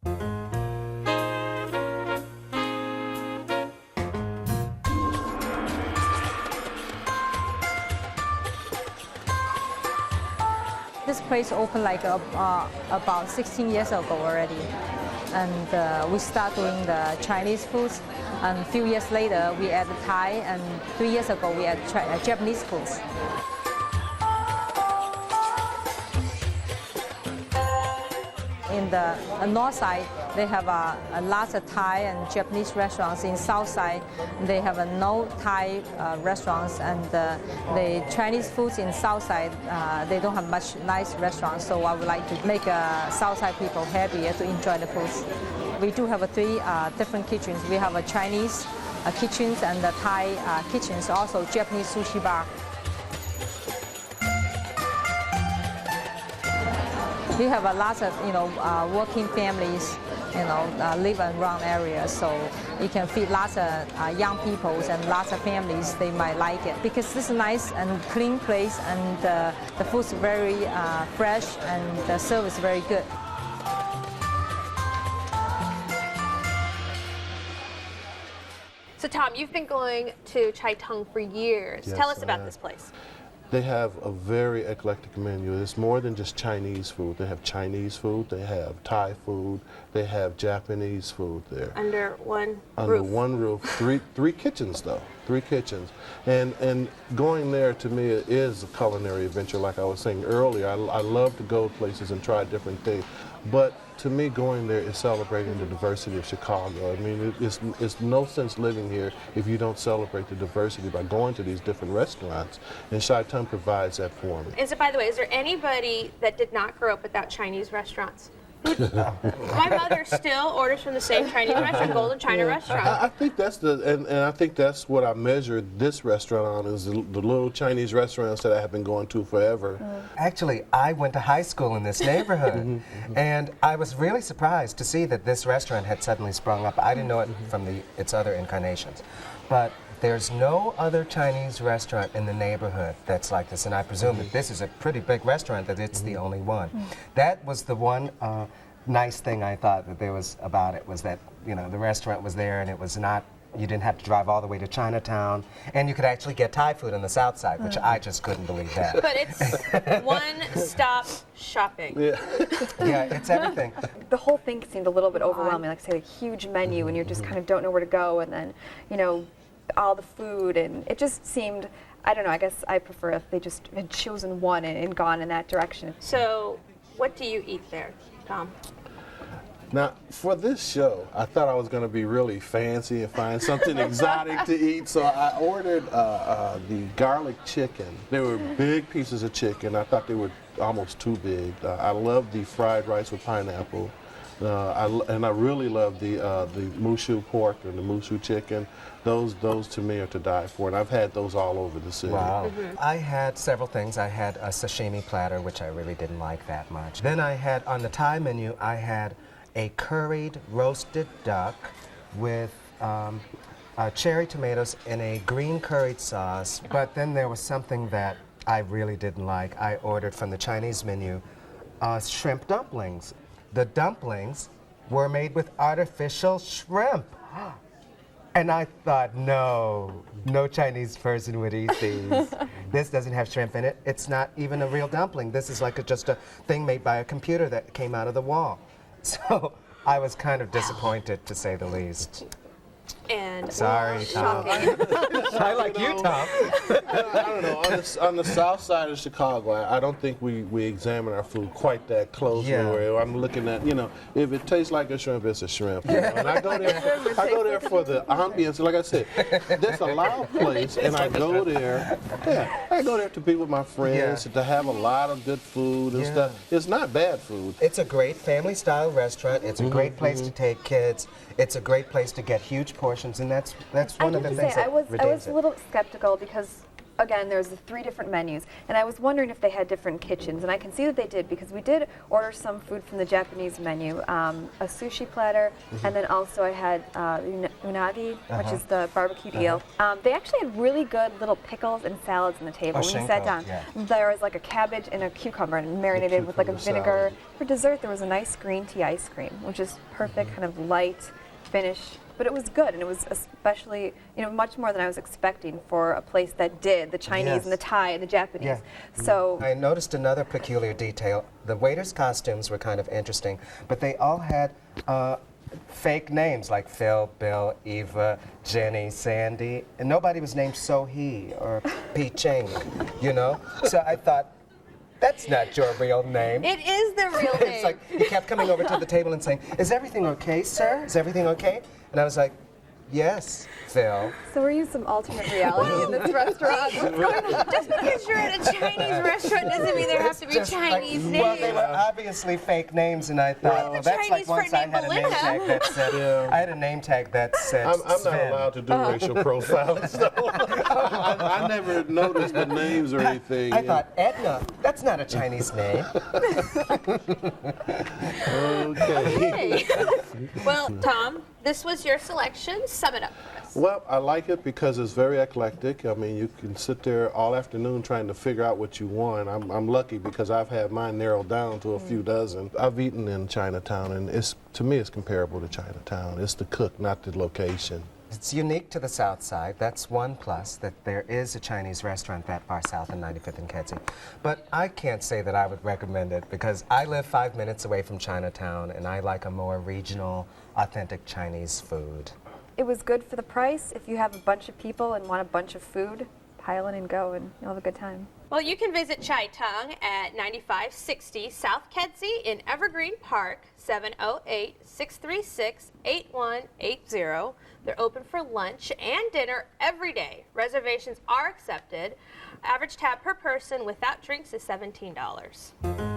This place opened like about 16 years ago already, and we start doing the Chinese foods. And a few years later, we added Thai, and 3 years ago, we added Japanese foods. In the north side, they have a lot of Thai and Japanese restaurants. In south side, they have no Thai restaurants, and the Chinese foods in south side, they don't have much nice restaurants. So I would like to make south side people happier to enjoy the foods. We do have three different kitchens. We have a Chinese kitchens and the Thai kitchens, also Japanese sushi bar. We have a lot of working families, live around areas, so you can feed lots of young people and lots of families. They might like it because this is a nice and clean place, and the food's very fresh and the service very good. So Tom, you've been going to Chai Tung for years. Yes, Tell us about this place. They have a very eclectic menu. It's more than just Chinese food. They have Chinese food, they have Thai food, they have Japanese food there. Under one roof. Under one roof. Three kitchens though. 3 kitchens. And going there to me is a culinary adventure, like I was saying earlier. I love to go places and try different things. But to me, going there is celebrating the diversity of Chicago. I mean, it's no sense living here if you don't celebrate the diversity by going to these different restaurants. And Chai Tung provides that for me. By the way, is there anybody that did not grow up without Chinese restaurants? My mother still orders from the same Chinese restaurant, Golden China Restaurant. I think that's and I think that's what I measured this restaurant on, is the little Chinese restaurants that I have been going to forever. Actually, I went to high school in this neighborhood, and I was really surprised to see that this restaurant had suddenly sprung up. I didn't know it from its other incarnations, but there's no other Chinese restaurant in the neighborhood that's like this, and I presume that this is a pretty big restaurant, that it's the only one. That was the one nice thing I thought that there was about it, was that, the restaurant was there, and it was not, you didn't have to drive all the way to Chinatown, and you could actually get Thai food on the south side, which I just couldn't believe that. But it's one-stop shopping. Yeah. Yeah, it's everything. The whole thing seemed a little bit overwhelming, like I say, a huge menu, and you just kind of don't know where to go, and then, all the food, and it just seemed, I don't know, I guess I prefer if they just had chosen one and gone in that direction. So what do you eat there, Tom? Now, for this show, I thought I was going to be really fancy and find something exotic to eat, so I ordered the garlic chicken. They were big pieces of chicken. I thought they were almost too big. I love the fried rice with pineapple. And I really love the mushu pork and the mushu chicken. Those to me are to die for, and I've had those all over the city. Wow. I had several things. I had a sashimi platter, which I really didn't like that much. Then I had, on the Thai menu, I had a curried roasted duck with cherry tomatoes in a green curried sauce. But then there was something that I really didn't like. I ordered from the Chinese menu shrimp dumplings. The dumplings were made with artificial shrimp. And I thought, no Chinese person would eat these. This doesn't have shrimp in it. It's not even a real dumpling. This is like just a thing made by a computer that came out of the wall. So I was kind of disappointed, to say the least. And sorry, Tom. I like you, Tom. I don't know. On the south side of Chicago, I don't think we examine our food quite that closely. Yeah. Where I'm looking at, if it tastes like a shrimp, it's a shrimp. And I go there for the ambience. Like I said, that's a loud place, and I go there. Yeah, I go there to be with my friends, to have a lot of good food and stuff. It's not bad food. It's a great family-style restaurant. It's a great place to take kids. It's a great place to get huge portions, and that's one of the things that I was a little skeptical because again, there's the 3 different menus, and I was wondering if they had different kitchens, and I can see that they did because we did order some food from the Japanese menu, a sushi platter, and then also I had unagi, which is the barbecued eel. They actually had really good little pickles and salads on the table when we sat down. Yeah. There was like a cabbage and a cucumber and marinated with like a cucumber vinegar. salad. For dessert, there was a nice green tea ice cream, which is perfect, kind of light finish. But it was good, and it was especially, much more than I was expecting for a place that did the Chinese and the Thai and the Japanese. Yeah. So I noticed another peculiar detail. The waiters' costumes were kind of interesting, but they all had fake names like Phil, Bill, Eva, Jenny, Sandy, and nobody was named So-hee or Pi Ching, So I thought, that's not your real name. It is the real name. It's like he kept coming over to the table and saying, "Is everything okay, sir? Is everything okay?" And I was like, "Yes, Phil." So we're in some alternate reality in this restaurant. Just because you're at a Chinese restaurant doesn't mean there have to be Just Chinese like, names. well, they were obviously fake names, and I thought, well, that's like Chinese once friend I named had a name Belinda. tag that said, I had a name tag that said I'm not Sven. allowed to do racial profiling, so I never noticed the names or anything. I thought, Edna, that's not a Chinese name. Okay. Well, Tom, this was your selection. Sum it up for us. Well, I like it because it's very eclectic. I mean, you can sit there all afternoon trying to figure out what you want. I'm lucky because I've had mine narrowed down to a few dozen. I've eaten in Chinatown, and to me, it's comparable to Chinatown. It's the cook, not the location. It's unique to the South Side. That's one plus, that there is a Chinese restaurant that far south in 95th and Kedzie. But I can't say that I would recommend it because I live 5 minutes away from Chinatown, and I like a more regional, authentic Chinese food. It was good for the price. If you have a bunch of people and want a bunch of food, pile in and go, and you'll have a good time. Well, you can visit Chai Tung at 9560 South Kedzie in Evergreen Park, 708-636-8180. They're open for lunch and dinner every day. Reservations are accepted. Average tab per person without drinks is $17.